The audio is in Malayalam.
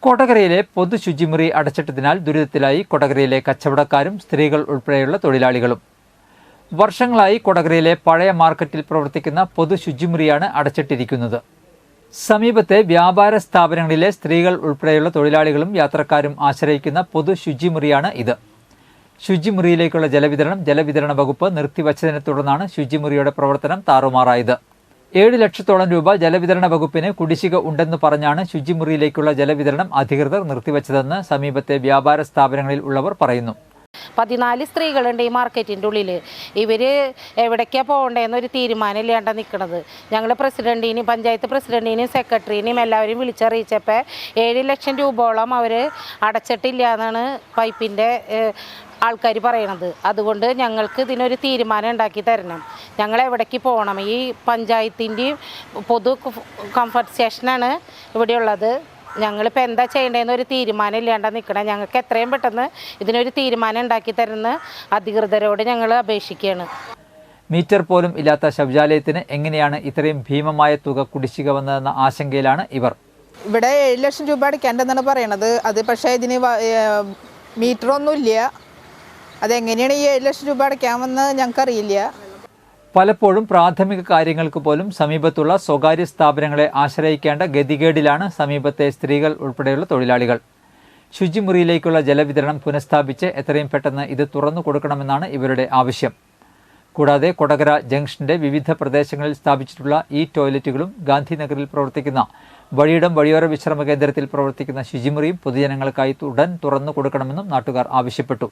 കൊടകരയിലെ പൊതു ശുചിമുറി അടച്ചിട്ടതിനാൽ ദുരിതത്തിലായി കൊടകരയിലെ കച്ചവടക്കാരും സ്ത്രീകൾ ഉൾപ്പെടെയുള്ള തൊഴിലാളികളും. വർഷങ്ങളായി കൊടകരയിലെ പഴയ മാർക്കറ്റിൽ പ്രവർത്തിക്കുന്ന പൊതു ശുചിമുറിയാണ് അടച്ചിട്ടിരിക്കുന്നത്. സമീപത്തെ വ്യാപാര സ്ഥാപനങ്ങളിലെ സ്ത്രീകൾ ഉൾപ്പെടെയുള്ള തൊഴിലാളികളും യാത്രക്കാരും ആശ്രയിക്കുന്ന പൊതു ശുചിമുറിയാണ് ഇത്. ശുചിമുറിയിലേക്കുള്ള ജലവിതരണ വകുപ്പ് നിർത്തിവച്ചതിനെ തുടർന്നാണ് ശുചിമുറിയുടെ പ്രവർത്തനം താറുമാറായത്. 7 ലക്ഷത്തോളം രൂപ ജലവിതരണ വകുപ്പിന് കുടിശ്ശിക ഉണ്ടെന്ന് പറഞ്ഞാണ് ശുചിമുറിയിലേക്കുള്ള ജലവിതരണം അധികൃതർ നിർത്തിവച്ചതെന്ന് സമീപത്തെ വ്യാപാര സ്ഥാപനങ്ങളിൽ ഉള്ളവർ പറയുന്നു. 14 സ്ത്രീകളുണ്ട് ഈ മാർക്കറ്റിൻ്റെ ഉള്ളിൽ. ഇവർ എവിടേക്കാണ് പോകേണ്ടതെന്നൊരു തീരുമാനമില്ലാണ്ട് നിൽക്കുന്നത്. ഞങ്ങൾ പ്രസിഡന്റിനെയും പഞ്ചായത്ത് പ്രസിഡന്റിനെയും സെക്രട്ടറിനെയും എല്ലാവരും വിളിച്ചറിയിച്ചപ്പോൾ 7 ലക്ഷം രൂപയോളം അവർ അടച്ചിട്ടില്ല എന്നാണ് പൈപ്പിൻ്റെ ആൾക്കാർ പറയണത്. അതുകൊണ്ട് ഞങ്ങൾക്ക് ഇതിനൊരു തീരുമാനം ഉണ്ടാക്കി തരണം. ഞങ്ങൾ എവിടേക്ക് പോകണം? ഈ പഞ്ചായത്തിൻ്റെയും പൊതു കംഫർട്ട് സ്റ്റേഷനാണ് ഇവിടെയുള്ളത്. ഞങ്ങളിപ്പോൾ എന്താ ചെയ്യേണ്ടതെന്നൊരു തീരുമാനം ഇല്ലാണ്ട് നിൽക്കണം. ഞങ്ങൾക്ക് എത്രയും പെട്ടെന്ന് ഇതിനൊരു തീരുമാനം ഉണ്ടാക്കി തരുന്ന അധികൃതരോട് ഞങ്ങൾ അപേക്ഷിക്കുകയാണ്. മീറ്റർ പോലും ഇല്ലാത്ത ശൗചാലയത്തിന് എങ്ങനെയാണ് ഇത്രയും ഭീമമായ തുക കുടിശ്ശിക വന്നതെന്ന ആശങ്കയിലാണ് ഇവർ. ഇവിടെ 7 ലക്ഷം രൂപ അടയ്ക്കേണ്ടതെന്നാണ് പറയണത്. അത് പക്ഷേ ഇതിന് മീറ്ററൊന്നുമില്ല. അതെങ്ങനെയാണ് ഈ 7 ലക്ഷം രൂപ അടയ്ക്കാമെന്ന് ഞങ്ങൾക്കറിയില്ല. പലപ്പോഴും പ്രാഥമിക കാര്യങ്ങൾക്ക് പോലും സമീപത്തുള്ള സ്വകാര്യ സ്ഥാപനങ്ങളെ ആശ്രയിക്കേണ്ട ഗതികേടിലാണ് സമീപത്തെ സ്ത്രീകൾ ഉൾപ്പെടെയുള്ള തൊഴിലാളികൾ. ശുചിമുറിയിലേക്കുള്ള ജലവിതരണം പുനഃസ്ഥാപിച്ച് എത്രയും പെട്ടെന്ന് ഇത് തുറന്നു കൊടുക്കണമെന്നാണ് ഇവരുടെ ആവശ്യം. കൂടാതെ കൊടകര ജംഗ്ഷന്റെ വിവിധ പ്രദേശങ്ങളിൽ സ്ഥാപിച്ചിട്ടുള്ള ഈ ടോയ്ലറ്റുകളും ഗാന്ധിനഗറിൽ പ്രവർത്തിക്കുന്ന വഴിയിടം വഴിയോര വിശ്രമ കേന്ദ്രത്തിൽ പ്രവർത്തിക്കുന്ന ശുചിമുറിയും പൊതുജനങ്ങൾക്കായി ഉടൻ തുറന്നു കൊടുക്കണമെന്നും നാട്ടുകാർ ആവശ്യപ്പെട്ടു.